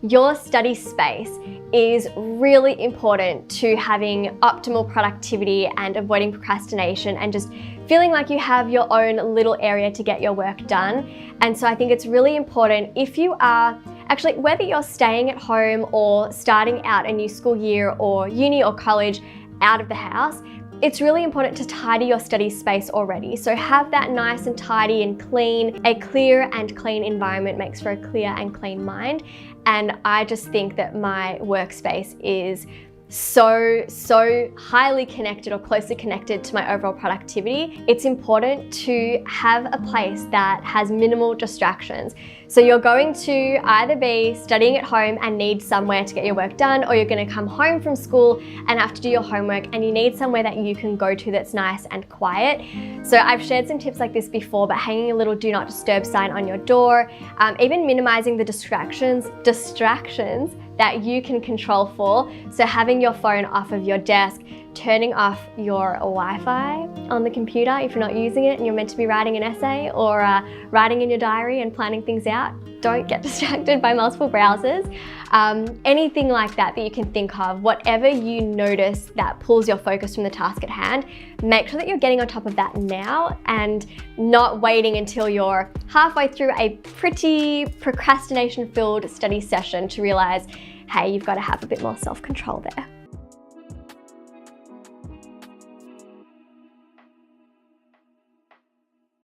Your study space is really important to having optimal productivity and avoiding procrastination and just feeling like you have your own little area to get your work done. And so I think it's really important, if you are actually, whether you're staying at home or starting out a new school year or uni or college out of the house, it's really important to tidy your study space already. So have that nice and tidy and clean. A clear and clean environment makes for a clear and clean mind. And I just think that my workspace is so highly connected or closely connected to my overall productivity. It's important to have a place that has minimal distractions. So you're going to either be studying at home and need somewhere to get your work done, or you're going to come home from school and have to do your homework and you need somewhere that you can go to that's nice and quiet. So I've shared some tips like this before, but hanging a little do not disturb sign on your door, even minimizing the distractions that you can control for. So having your phone off of your desk, turning off your Wi-Fi on the computer if you're not using it and you're meant to be writing an essay or writing in your diary and planning things out. Don't get distracted by multiple browsers. Anything like that you can think of, whatever you notice that pulls your focus from the task at hand, make sure that you're getting on top of that now and not waiting until you're halfway through a pretty procrastination-filled study session to realize, hey, you've got to have a bit more self-control there.